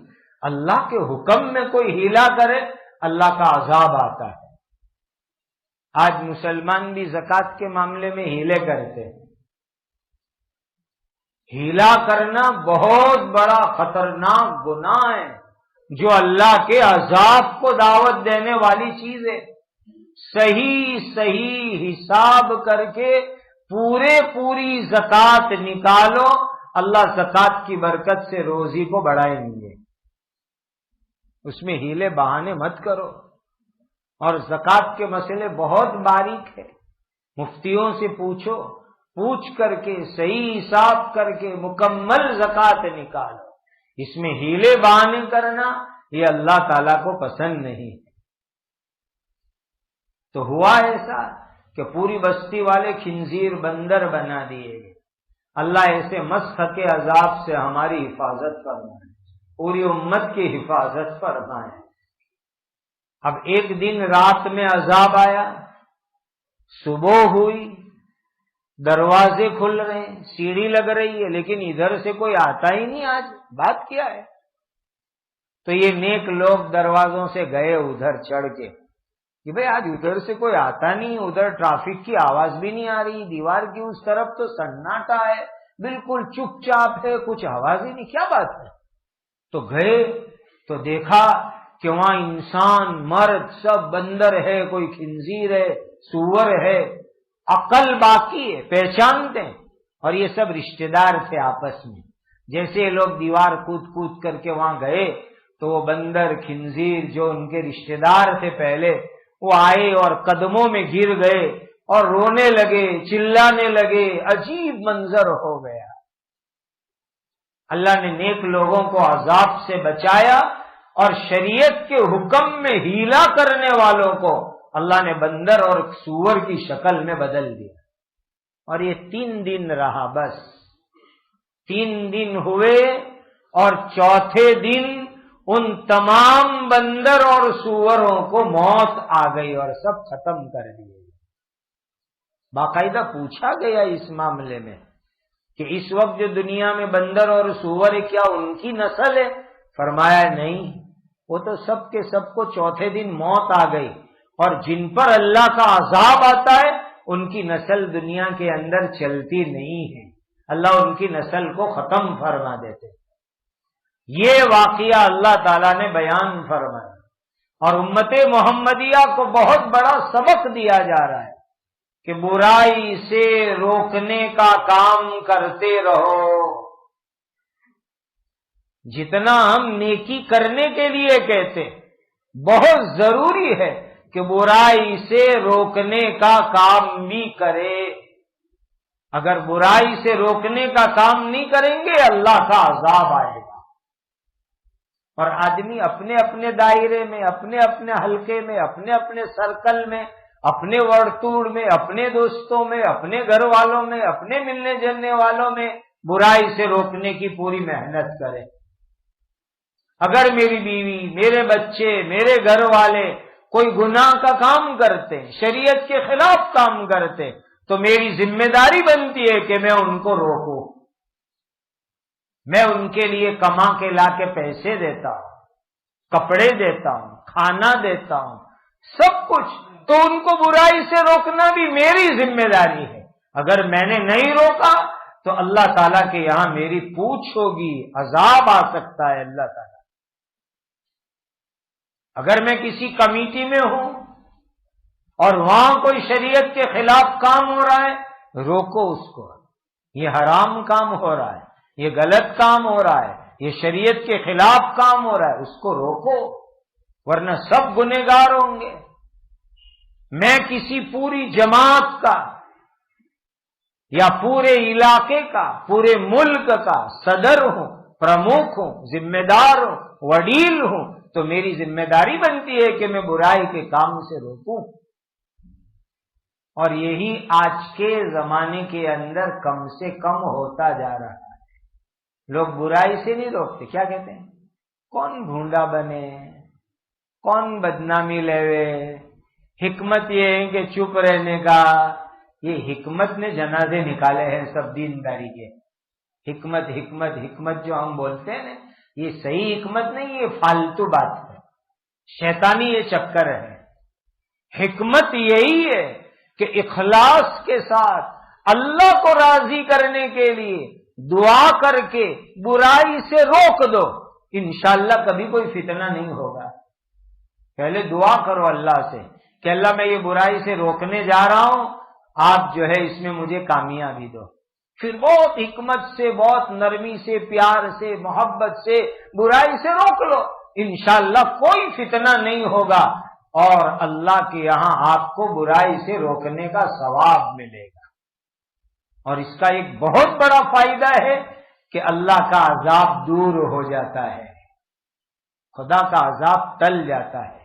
اللہ کے حکم میں کوئی ہیلا کرے اللہ کا عذاب آتا ہے۔ آج مسلمان بھی زکوٰۃ کے معاملے میں ہیلے کرتے ہیں۔ ہیلا کرنا بہت بڑا خطرناک گناہ ہے، جو اللہ کے عذاب کو دعوت دینے والی چیز ہے۔ صحیح حساب کر کے پوری زکوٰۃ نکالو، اللہ زکوٰۃ کی برکت سے روزی کو بڑھائیں گے۔ اس میں ہیلے بہانے مت کرو۔ اور زکوٰۃ کے مسئلے بہت باریک ہے، مفتیوں سے پوچھو، پوچھ کر کے صحیح حساب کر کے مکمل زکوٰۃ نکالو۔ اس میں ہیلے بہانے کرنا یہ اللہ تعالیٰ کو پسند نہیں۔ تو ہوا ایسا کہ پوری بستی والے خنزیر بندر بنا دیے گئے۔ اللہ ایسے مسخ کے عذاب سے ہماری حفاظت فرمائے، پوری امت کی حفاظت فرمائے۔ اب ایک دن رات میں عذاب آیا، صبح ہوئی، دروازے کھل رہے ہیں، سیڑھی لگ رہی ہے، لیکن ادھر سے کوئی آتا ہی نہیں۔ آج بات کیا ہے؟ تو یہ نیک لوگ دروازوں سے گئے ادھر چڑھ کے کہ بھئی آج ادھر سے کوئی آتا نہیں، ادھر ٹریفک کی آواز بھی نہیں آ رہی، دیوار کی اس طرف تو سناٹا ہے، بالکل چپ چاپ ہے، کچھ آواز ہی نہیں، کیا بات ہے؟ تو گئے تو دیکھا کہ وہاں انسان مرد سب بندر ہے، کوئی خنزیر ہے، سور ہے، عقل باقی ہے، پہچانتے ہیں۔ اور یہ سب رشتہ دار تھے آپس میں۔ جیسے یہ لوگ دیوار کود کر کے وہاں گئے تو وہ بندر خنزیر جو ان کے رشتہ دار تھے پہلے، وہ آئے اور قدموں میں گر گئے اور رونے لگے، چلانے لگے، عجیب منظر ہو گیا۔ اللہ نے نیک لوگوں کو عذاب سے بچایا اور شریعت کے حکم میں ہیلا کرنے والوں کو اللہ نے بندر اور سور کی شکل میں بدل دیا۔ اور یہ 3 دن رہا، بس 3 دن ہوئے اور چوتھے دن ان تمام بندر اور سوروں کو موت آ گئی اور سب ختم کر دیے۔ باقاعدہ پوچھا گیا اس معاملے میں کہ اس وقت جو دنیا میں بندر اور سور ہے کیا ان کی نسل ہے؟ فرمایا نہیں، وہ تو سب کے سب کو چوتھے دن موت آ گئی، اور جن پر اللہ کا عذاب آتا ہے ان کی نسل دنیا کے اندر چلتی نہیں ہے، اللہ ان کی نسل کو ختم فرما دیتے۔ یہ واقعہ اللہ تعالیٰ نے بیان فرمایا، اور امت محمدیہ کو بہت بڑا سبق دیا جا رہا ہے کہ برائی سے روکنے کا کام کرتے رہو۔ جتنا ہم نیکی کرنے کے لیے کہتے، بہت ضروری ہے کہ برائی سے روکنے کا کام بھی کرے۔ اگر برائی سے روکنے کا کام نہیں کریں گے اللہ کا عذاب آئے گا۔ اور آدمی اپنے اپنے دائرے میں، اپنے اپنے حلقے میں، اپنے اپنے سرکل میں اپنے ورتوڑ میں، اپنے دوستوں میں، اپنے گھر والوں میں، اپنے ملنے جلنے والوں میں برائی سے روکنے کی پوری محنت کرے۔ اگر میری بیوی، میرے بچے، میرے گھر والے کوئی گناہ کا کام کرتے، شریعت کے خلاف کام کرتے، تو میری ذمہ داری بنتی ہے کہ میں ان کو روکوں۔ میں ان کے لیے کما کے لا کے پیسے دیتا ہوں، کپڑے دیتا ہوں، کھانا دیتا ہوں، سب کچھ، تو ان کو برائی سے روکنا بھی میری ذمہ داری ہے۔ اگر میں نے نہیں روکا تو اللہ تعالیٰ کے یہاں میری پوچھ ہوگی، عذاب آ سکتا ہے اللہ تعالیٰ۔ اگر میں کسی کمیٹی میں ہوں اور وہاں کوئی شریعت کے خلاف کام ہو رہا ہے، روکو اس کو، یہ حرام کام ہو رہا ہے، یہ غلط کام ہو رہا ہے، یہ شریعت کے خلاف کام ہو رہا ہے، اس کو روکو، ورنہ سب گنہگار ہوں گے۔ میں کسی پوری جماعت کا یا پورے علاقے کا، پورے ملک کا صدر ہوں، پرموکھ ہوں، ذمہ دار ہوں، وڈیل ہوں، تو میری ذمہ داری بنتی ہے کہ میں برائی کے کام سے روکوں۔ اور یہی آج کے زمانے کے اندر کم سے کم ہوتا جا رہا ہے۔ لوگ برائی سے نہیں روکتے، کیا کہتے ہیں؟ کون بھونڈا بنے، کون بدنامی لیوے، حکمت یہ ہے کہ چپ رہنے کا۔ یہ حکمت نے جنازے نکالے ہیں سب دینداری کے۔ حکمت حکمت حکمت جو ہم بولتے ہیں نا، یہ صحیح حکمت نہیں، یہ فالتو بات ہے، شیطانی یہ چکر ہے۔ حکمت یہی ہے کہ اخلاص کے ساتھ اللہ کو راضی کرنے کے لیے دعا کر کے برائی سے روک دو، انشاءاللہ کبھی کوئی فتنہ نہیں ہوگا۔ پہلے دعا کرو اللہ سے کہ اللہ میں یہ برائی سے روکنے جا رہا ہوں، آپ جو ہے اس میں مجھے کامیابی دو۔ پھر بہت حکمت سے، بہت نرمی سے، پیار سے، محبت سے برائی سے روک لو، انشاءاللہ کوئی فتنہ نہیں ہوگا، اور اللہ کے یہاں آپ کو برائی سے روکنے کا ثواب ملے گا۔ اور اس کا ایک بہت بڑا فائدہ ہے کہ اللہ کا عذاب دور ہو جاتا ہے، خدا کا عذاب ٹل جاتا ہے۔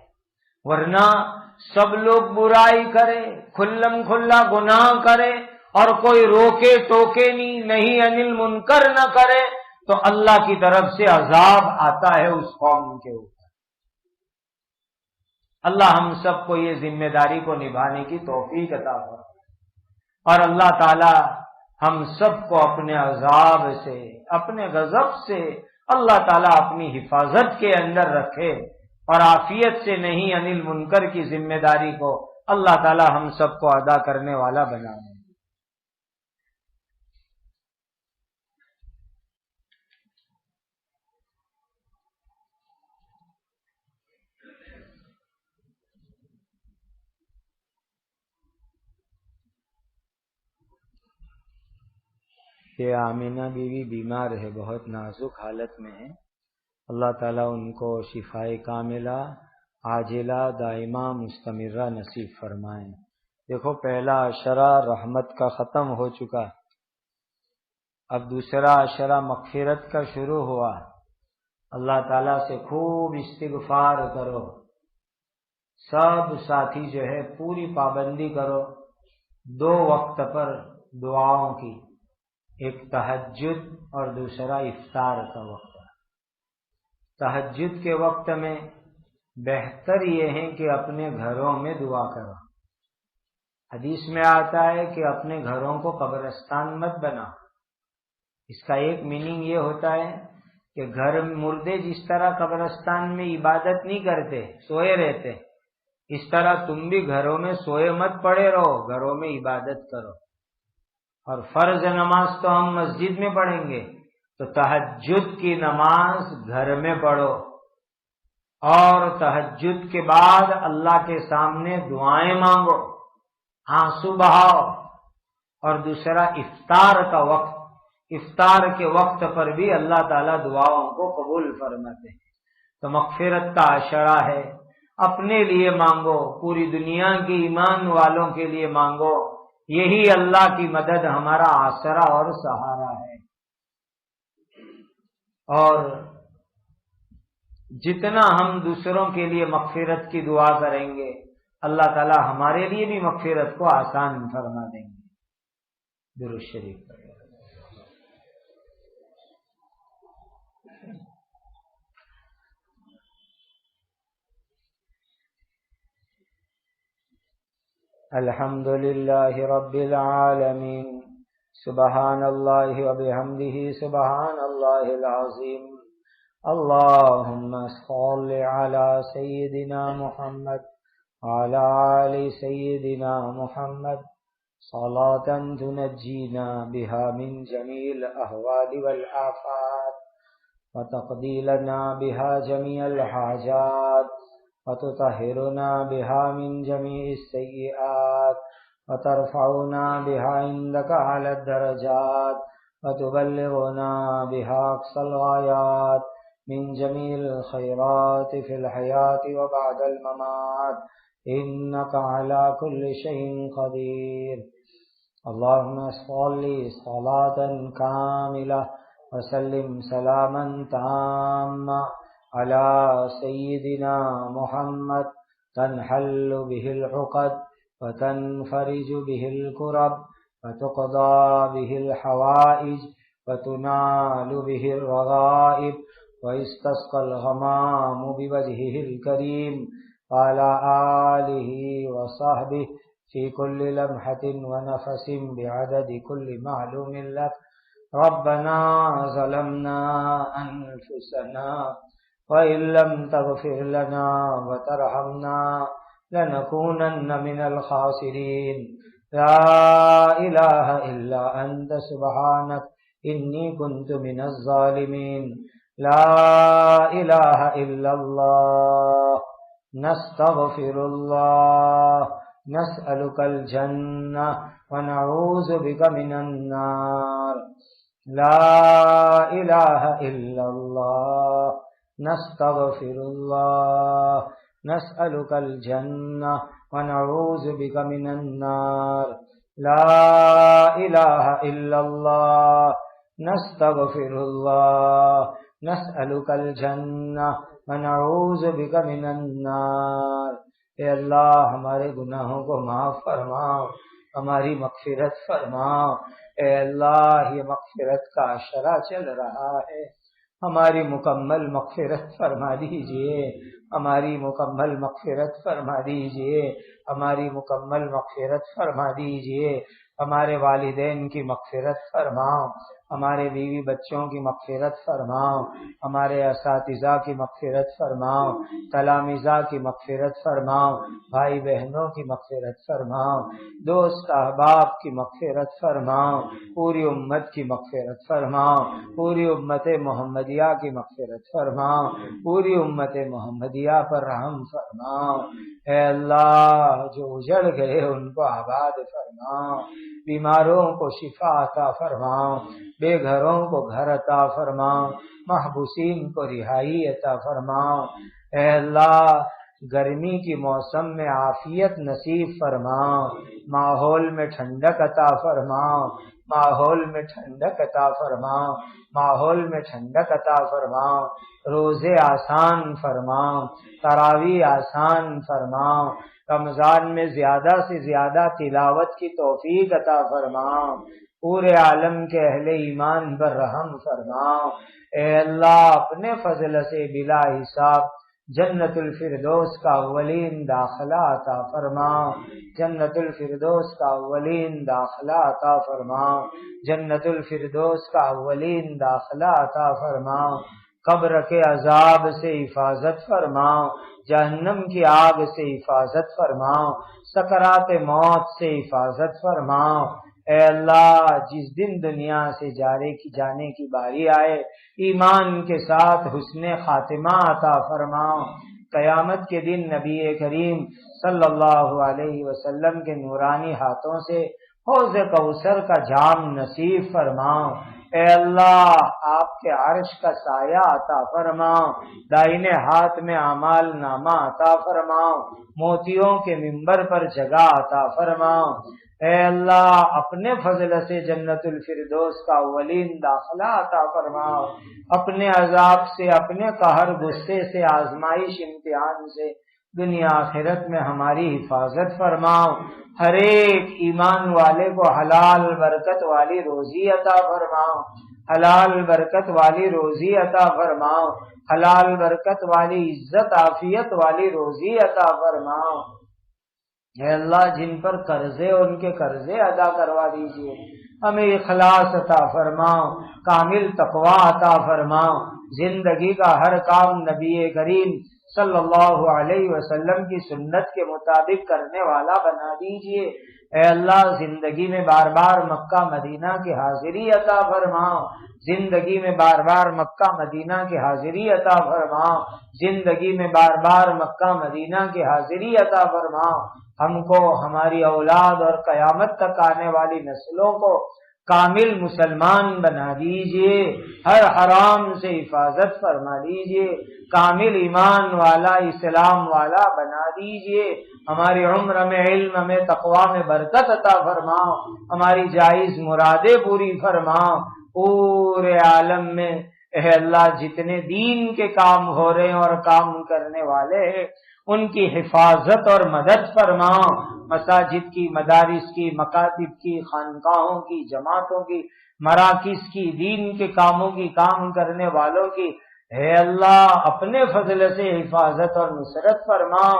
ورنہ سب لوگ برائی کرے، کھلم کھلا گناہ کرے، اور کوئی روکے ٹوکے نہیں انل منکر نہ کرے، تو اللہ کی طرف سے عذاب آتا ہے اس قوم کے اوپر۔ اللہ ہم سب کو یہ ذمہ داری کو نبھانے کی توفیق عطا فرمائے، اور اللہ تعالی ہم سب کو اپنے عذاب سے، اپنے غضب سے اللہ تعالیٰ اپنی حفاظت کے اندر رکھے، اور عافیت سے نہیں انل منکر کی ذمہ داری کو اللہ تعالیٰ ہم سب کو ادا کرنے والا بنائے۔ کہ آمینہ بیوی بیمار ہے، بہت نازک حالت میں ہے، اللہ تعالیٰ ان کو شفائے کاملہ عاجلہ دائمہ مستمرہ نصیب فرمائیں۔ دیکھو پہلا عشرہ رحمت کا ختم ہو چکا، اب دوسرا عشرہ مغفرت کا شروع ہوا۔ اللہ تعالیٰ سے خوب استغفار کرو، سب ساتھی جو ہے پوری پابندی کرو 2 وقت پر دعاؤں کی، ایک تہجد اور دوسرا افطار کا وقت۔ تہجد کے وقت میں بہتر یہ ہے کہ اپنے گھروں میں دعا کرو۔ حدیث میں آتا ہے کہ اپنے گھروں کو قبرستان مت بناؤ۔ اس کا ایک میننگ یہ ہوتا ہے کہ گھر مردے جس طرح قبرستان میں عبادت نہیں کرتے، سوئے رہتے، اس طرح تم بھی گھروں میں سوئے مت پڑے رہو، گھروں میں عبادت کرو۔ اور فرض نماز تو ہم مسجد میں پڑھیں گے، تو تہجد کی نماز گھر میں پڑھو، اور تہجد کے بعد اللہ کے سامنے دعائیں مانگو، آنسو بہاؤ۔ اور دوسرا افطار کا وقت، افطار کے وقت پر بھی اللہ تعالیٰ دعاؤں کو قبول فرماتے ہیں۔ تو مغفرت کا عشرہ ہے، اپنے لیے مانگو، پوری دنیا کی ایمان والوں کے لیے مانگو، یہی اللہ کی مدد ہمارا آسرا اور سہارا ہے۔ اور جتنا ہم دوسروں کے لیے مغفرت کی دعا کریں گے، اللہ تعالی ہمارے لیے بھی مغفرت کو آسان فرما دیں گے۔ درود شریف پڑھیں۔ الحمد للہ رب العالمین، سبحان اللہ وبحمدہ، سبحان اللہ العظیم۔ اللہم صل علی سیدنا محمد وعلی آل سیدنا محمد صلاة تنجینا بها من جمیع الاحوال والآفات وتقضی لنا بها جمیع الحاجات وتطهرنا بها من جميع السيئات وترفعنا بها عندك على الدرجات وتبلغنا بها أقصى الغايات من جميع الخيرات في الحياة وبعد الممات إنك على كل شيء قدير۔ اللهم صل صلاة كاملة وسلم سلاما تاما على سيدنا محمد تنحل به العقد وتنفرج به الكرب وتقضى به الحوائج وتنال به الرغائب ويستسقى الغمام بوجهه الكريم وعلى آله وصحبه في كل لمحة ونفس بعدد كل معلوم لك۔ ربنا ظلمنا أنفسنا وَإِن لَّمْ تَغْفِرْ لَنَا وَتَرْحَمْنَا لَنَكُونَنَّ مِنَ الْخَاسِرِينَ۔ لَا إِلَٰهَ إِلَّا أَنتَ سُبْحَانَكَ إِنِّي كُنتُ مِنَ الظَّالِمِينَ۔ لَا إِلَٰهَ إِلَّا اللَّهُ نَسْتَغْفِرُ اللَّهَ نَسْأَلُكَ الْجَنَّةَ وَنَعُوذُ بِكَ مِنَ النَّارِ۔ لَا إِلَٰهَ إِلَّا اللَّهُ نستغفر الله نسألك الجنة ونعوذ بك من النار۔ لا إله إلا الله نستغفر الله نسألك الجنة ونعوذ بك من النار۔ اے اللہ ہمارے گناہوں کو معاف فرماؤ، ہماری مغفرت فرماؤ۔ اے اللہ یہ مغفرت کا عشرہ چل رہا ہے، ہماری مکمل مغفرت فرما دیجئے، ہماری مکمل مغفرت فرما دیجئے، ہماری مکمل مغفرت فرما دیجئے۔ ہمارے والدین کی مغفرت فرماؤ، ہمارے بیوی بچوں کی مغفرت فرماؤ، ہمارے اساتذہ کی مغفرت فرماؤ، تلامذہ کی مغفرت فرماؤ، بھائی بہنوں کی مغفرت فرماؤ، دوست احباب کی مغفرت فرماؤ، پوری امت کی مغفرت فرماؤ، پوری امت محمدیہ کی مغفرت فرماؤ، پوری امت محمدیہ پر رحم فرماؤ۔ اے اللہ جو اجڑ گئے ان کو آباد فرماؤ، بیماروں کو شفا عطا فرماؤ، بے گھروں کو گھر عطا فرماؤ، محبوسین کو رہائی عطا فرماؤ۔ اے اللہ گرمی کی موسم میں عافیت نصیب فرماؤ، ماحول میں ٹھنڈک عطا فرماؤ، ماحول میں ٹھنڈک عطا فرماؤ، ماحول میں ٹھنڈک عطا فرماؤ، روزے آسان فرماؤ، تراویح آسان فرماؤ، رمضان میں زیادہ سے زیادہ تلاوت کی توفیق عطا فرماؤ، پورے عالم کے اہل ایمان پر رحم فرماؤ۔ اے اللہ اپنے فضل سے بلا حساب جنت الفردوس کا اولین داخلہ عطا فرماؤ، جنت الفردوس کا اولین داخلہ عطا فرماؤ، جنت الفردوس کا اولین داخلہ عطا فرماؤ۔ قبر کے عذاب سے حفاظت فرماؤ، جہنم کی آگ سے حفاظت فرماؤ، سکرات موت سے حفاظت فرماؤ۔ اے اللہ جس دن دنیا سے جانے کی باری آئے ایمان کے ساتھ حسن خاتمہ عطا فرماؤ۔ قیامت کے دن نبی کریم صلی اللہ علیہ وسلم کے نورانی ہاتھوں سے حوض کوثر کا جام نصیب فرماؤ۔ اے اللہ آپ کے عرش کا سایہ عطا فرماؤ، دائنے ہاتھ میں اعمال نامہ عطا فرماؤ، موتیوں کے منبر پر جگہ عطا فرماؤ۔ اے اللہ اپنے فضل سے جنت الفردوس کا اولین داخلہ عطا فرماؤ، اپنے عذاب سے، اپنے قہر غصے سے، آزمائش امتحان سے دنیا آخرت میں ہماری حفاظت فرماؤ، ہر ایک ایمان والے کو حلال برکت والی روزی عطا فرماؤ، حلال برکت والی روزی عطا فرماؤ، حلال برکت والی عزت عافیت والی روزی عطا فرماؤ۔ اے اللہ جن پر قرضے ان کے قرضے ادا کروا دیجیے، ہمیں اخلاص عطا فرماؤ، کامل تقوی عطا فرماؤ، زندگی کا ہر کام نبی کریم صلی اللہ علیہ وسلم کی سنت کے مطابق کرنے والا بنا دیجیے۔ اے اللہ زندگی میں بار بار مکہ مدینہ کی حاضری عطا فرماؤ، زندگی میں بار بار مکہ مدینہ کی حاضری عطا فرماؤ، زندگی میں بار بار مکہ مدینہ کی حاضری عطا فرماؤ۔ ہم کو، ہماری اولاد اور قیامت تک آنے والی نسلوں کو کامل مسلمان بنا دیجیے، ہر حرام سے حفاظت فرما دیجیے، کامل ایمان والا اسلام والا بنا دیجیے، ہماری عمر میں علم میں تقوی میں برکت عطا فرماؤ، ہماری جائز مرادیں پوری فرماؤ۔ پورے عالم میں اے اللہ جتنے دین کے کام ہو رہے ہیں اور کام کرنے والے ہیں ان کی حفاظت اور مدد فرماؤ، مساجد کی، مدارس کی، مکاتب کی، خانقاہوں کی، جماعتوں کی، مراکز کی، دین کے کاموں کی، کام کرنے والوں کی اے اللہ اپنے فضل سے حفاظت اور نصرت فرماؤ،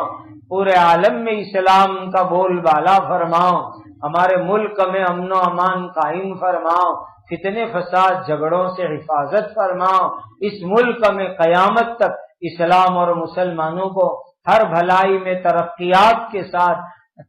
پورے عالم میں اسلام کا بول بالا فرماؤ، ہمارے ملک میں امن و امان قائم فرماؤ، فتنے فساد جھگڑوں سے حفاظت فرماؤ، اس ملک میں قیامت تک اسلام اور مسلمانوں کو ہر بھلائی میں ترقیات کے ساتھ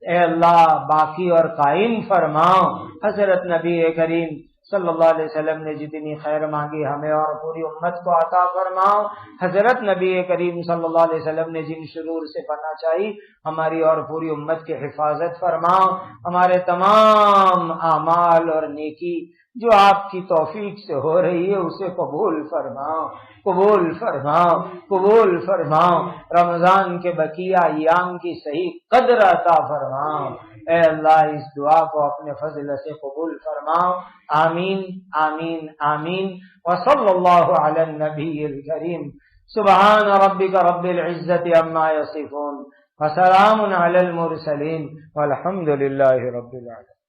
اے اللہ باقی اور قائم فرماؤ۔ حضرت نبی کریم صلی اللہ علیہ وسلم نے جتنی خیر مانگی ہمیں اور پوری امت کو عطا فرماؤ، حضرت نبی کریم صلی اللہ علیہ وسلم نے جن شرور سے پناہ چاہی ہماری اور پوری امت کی حفاظت فرماؤ، ہمارے تمام اعمال اور نیکی جو آپ کی توفیق سے ہو رہی ہے اسے قبول فرماؤ، قبول فرماؤ، قبول فرماؤ، رمضان کے بقیہ ایام کی صحیح قدر عطا فرماؤ۔ اے اللہ اس دعا کو اپنے فضل سے قبول فرماؤ، آمین آمین آمین۔ وصلی اللہ علی النبی الکریم، سبحان ربک رب العزت عما یصفون، وسلام علی المرسلین، والحمد للہ رب العالمین۔